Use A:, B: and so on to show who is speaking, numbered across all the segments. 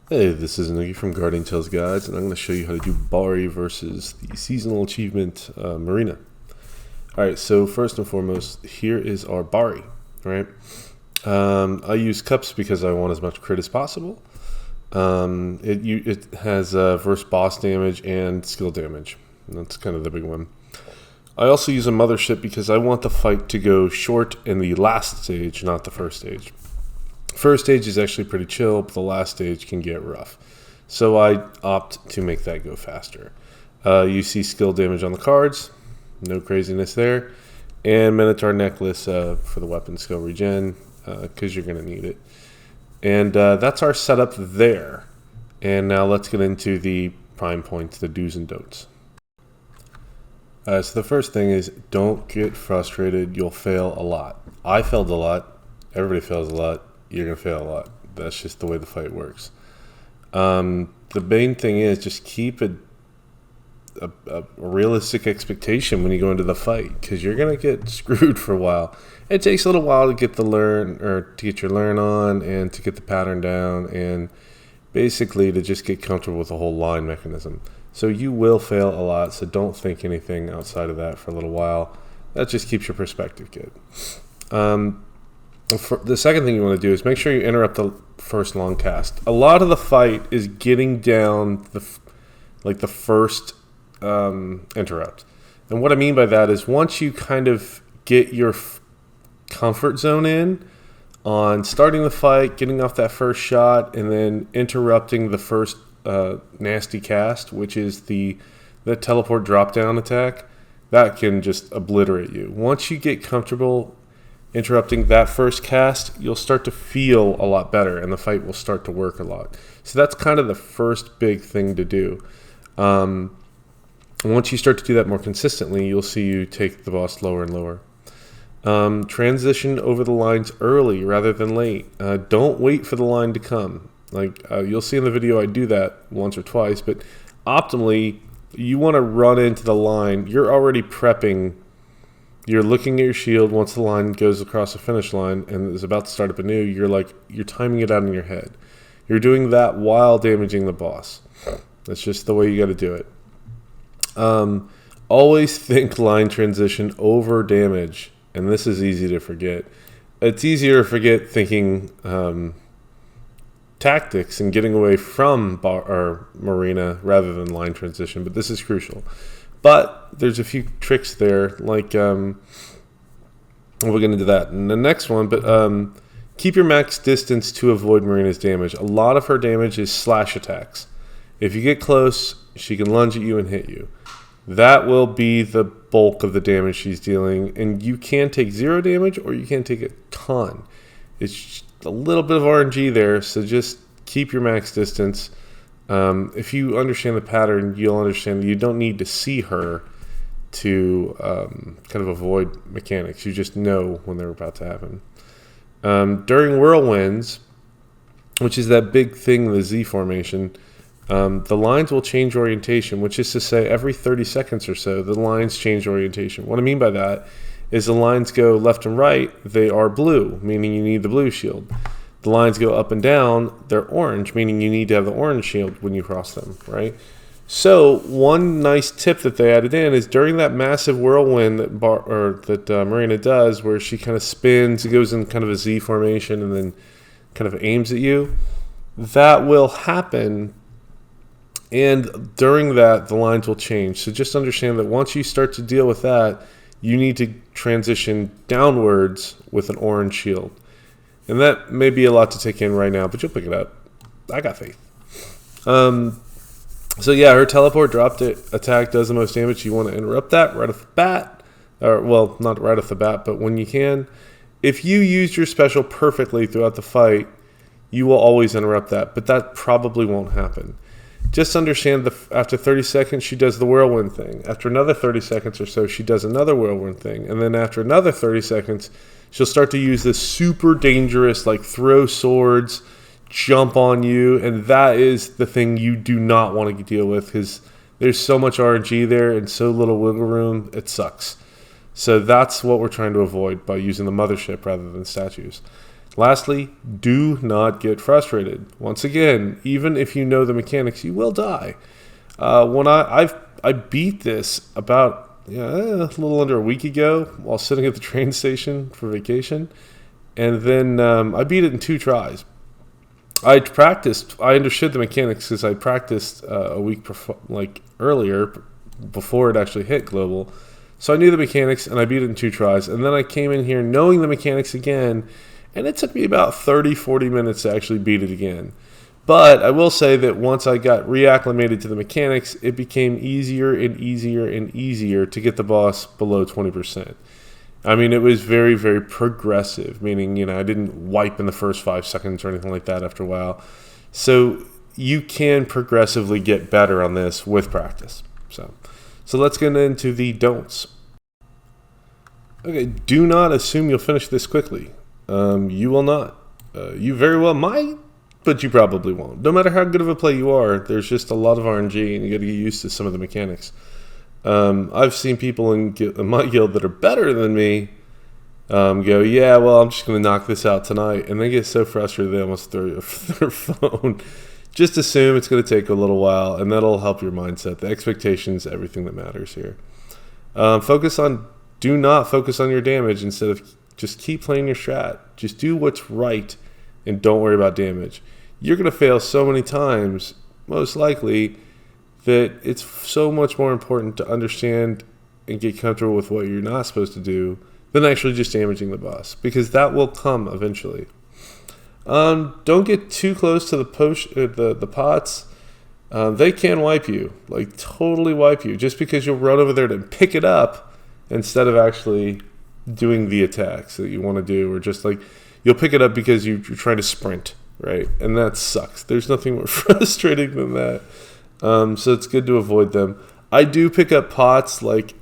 A: Hey, this is Noogie from Guardian Tales Guides, and I'm going to show you how to do Bari versus the seasonal achievement Marina. Alright, so first and foremost, here is our Bari, right? I use cups because I want as much crit as possible. It has verse boss damage and skill damage. That's kind of the big one. I also use a mothership because I want the fight to go short in the last stage, not the first stage. First stage is actually pretty chill, but the last stage can get rough. So I opt to make that go faster. You see skill damage on the cards, no craziness there. And Minotaur Necklace for the weapon skill regen, because you're going to need it. And that's our setup there. And now let's get into the prime points, the do's and don'ts. So the first thing is don't get frustrated. You'll fail a lot. I failed a lot. Everybody fails a lot. You're going to fail a lot. That's just the way the fight works. The main thing is just keep a realistic expectation when you go into the fight, because you're going to get screwed for a while. It takes a little while to get the learn, or to get your learn on, and to get the pattern down, and basically to just get comfortable with the whole line mechanism. So you will fail a lot, so don't think anything outside of that for a little while. That just keeps your perspective good. The second thing you want to do is make sure you interrupt the first long cast. A lot of the fight is getting down the first interrupt. And what I mean by that is once you kind of get your comfort zone in on starting the fight, getting off that first shot, and then interrupting the first nasty cast, which is the teleport drop down attack, that can just obliterate you. Once you get comfortable interrupting that first cast, you'll start to feel a lot better, and the fight will start to work a lot. So that's kind of the first big thing to do. Once you start to do that more consistently, you'll see you take the boss lower and lower. Transition over the lines early rather than late. Don't wait for the line to come. You'll see in the video I do that once or twice, but optimally, you want to run into the line. You're already prepping. You're looking at your shield once the line goes across the finish line and is about to start up anew. You're timing it out in your head. You're doing that while damaging the boss. That's just the way you got to do it. Always think line transition over damage, and this is easy to forget. It's easier to forget thinking tactics and getting away from Marina rather than line transition, but this is crucial. But there's a few tricks there, like we'll get into that in the next one, but keep your max distance to avoid Marina's damage. A lot of her damage is slash attacks. If you get close, she can lunge at you and hit you. That will be the bulk of the damage she's dealing, and you can take 0 damage or you can take a ton. It's just a little bit of RNG there, so just keep your max distance. If you understand the pattern, you'll understand that you don't need to see her to kind of avoid mechanics. You just know when they're about to happen. During whirlwinds, which is that big thing, the Z formation, the lines will change orientation, which is to say every 30 seconds or so, the lines change orientation. What I mean by that is the lines go left and right, they are blue, meaning you need the blue shield. The lines go up and down, they're orange, meaning you need to have the orange shield when you cross them, right? So one nice tip that they added in is during that massive whirlwind that Marina does, where she kind of spins, it goes in kind of a Z formation and then kind of aims at you, that will happen. And during that, the lines will change. So just understand that once you start to deal with that, you need to transition downwards with an orange shield. And that may be a lot to take in right now, but you'll pick it up. I got faith. So yeah, her teleport drop attack does the most damage. You want to interrupt that right off the bat. Or, well, not right off the bat, but when you can. If you use your special perfectly throughout the fight, you will always interrupt that. But that probably won't happen. Just understand after 30 seconds, she does the whirlwind thing. After another 30 seconds or so, she does another whirlwind thing. And then after another 30 seconds, she'll start to use this super dangerous, throw swords, jump on you. And that is the thing you do not want to deal with, because there's so much RNG there and so little wiggle room. It sucks. So that's what we're trying to avoid by using the mothership rather than statues. Lastly, do not get frustrated. Once again, even if you know the mechanics, you will die. When I beat this about a little under a week ago while sitting at the train station for vacation, and then I beat it in 2 tries. I understood the mechanics because I practiced a week earlier before it actually hit global. So I knew the mechanics and I beat it in 2 tries. And then I came in here knowing the mechanics again, and it took me about 30-40 minutes to actually beat it again. But I will say that once I got reacclimated to the mechanics, it became easier and easier and easier to get the boss below 20%. I mean, it was very, very progressive, meaning, I didn't wipe in the first 5 seconds or anything like that after a while. So you can progressively get better on this with practice. So let's get into the don'ts. Okay, do not assume you'll finish this quickly. You will not. You very well might, but you probably won't. No matter how good of a play you are, there's just a lot of RNG, and you got to get used to some of the mechanics. I've seen people in my guild that are better than me go, yeah, well, I'm just going to knock this out tonight. And they get so frustrated they almost throw their phone. Just assume it's going to take a little while, and that'll help your mindset. The expectations, everything that matters here. Do not focus on your damage instead of just keep playing your strat. Just do what's right and don't worry about damage. You're going to fail so many times, most likely, that it's so much more important to understand and get comfortable with what you're not supposed to do than actually just damaging the boss, because that will come eventually. Don't get too close to the pots. They can wipe you, like totally wipe you, just because you'll run over there to pick it up instead of actually doing the attacks that you want to do, or just like you'll pick it up because you're trying to sprint, right? And that sucks. There's nothing more frustrating than that. So it's good to avoid them. I do pick up pots, like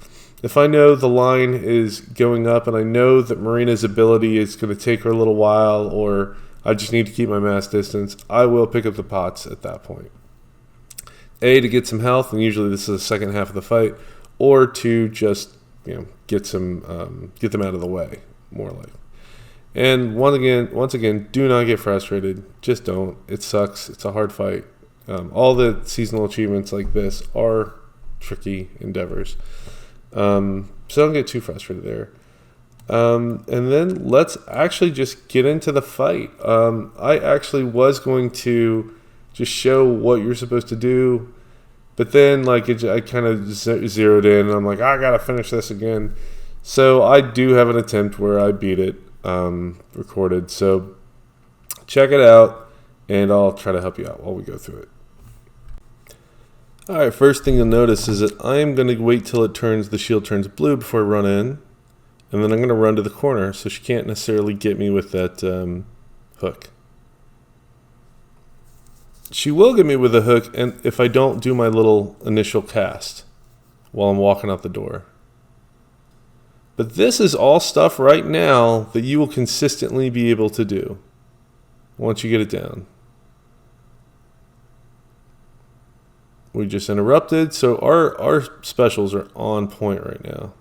A: if I know the line is going up and I know that Marina's ability is going to take her a little while, or I just need to keep my mass distance, I will pick up the pots at that point. A, to get some health, and usually this is the second half of the fight, or to just get them out of the way, more like. And once again, do not get frustrated. Just don't. It sucks. It's a hard fight. All the seasonal achievements like this are tricky endeavors. So don't get too frustrated there. And then let's actually just get into the fight. I actually was going to just show what you're supposed to do, but then I kind of zeroed in, and I'm like, I gotta finish this again. So I do have an attempt where I beat it recorded. So check it out, and I'll try to help you out while we go through it. Alright, first thing you'll notice is that I am going to wait till the shield turns blue before I run in, and then I'm going to run to the corner so she can't necessarily get me with that hook. She will get me with a hook and if I don't do my little initial cast while I'm walking out the door. But this is all stuff right now that you will consistently be able to do once you get it down. We just interrupted, so our specials are on point right now.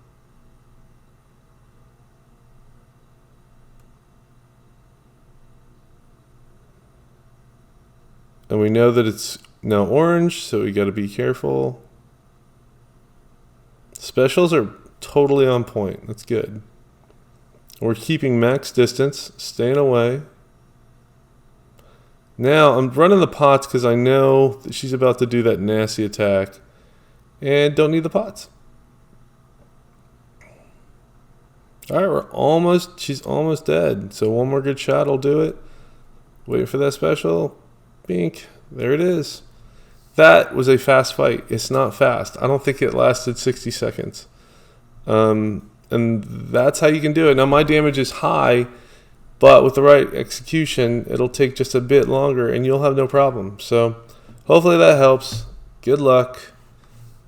A: And we know that it's now orange, so we got to be careful. Specials are totally on point. That's good. We're keeping max distance, staying away. Now, I'm running the pots because I know that she's about to do that nasty attack and don't need the pots. Alright, she's almost dead. So one more good shot will do it. Waiting for that special. Bink. There it is. That was a fast fight. It's not fast. I don't think it lasted 60 seconds. And that's how you can do it. Now, my damage is high, but with the right execution, it'll take just a bit longer and you'll have no problem. So hopefully that helps. Good luck,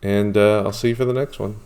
A: and I'll see you for the next one.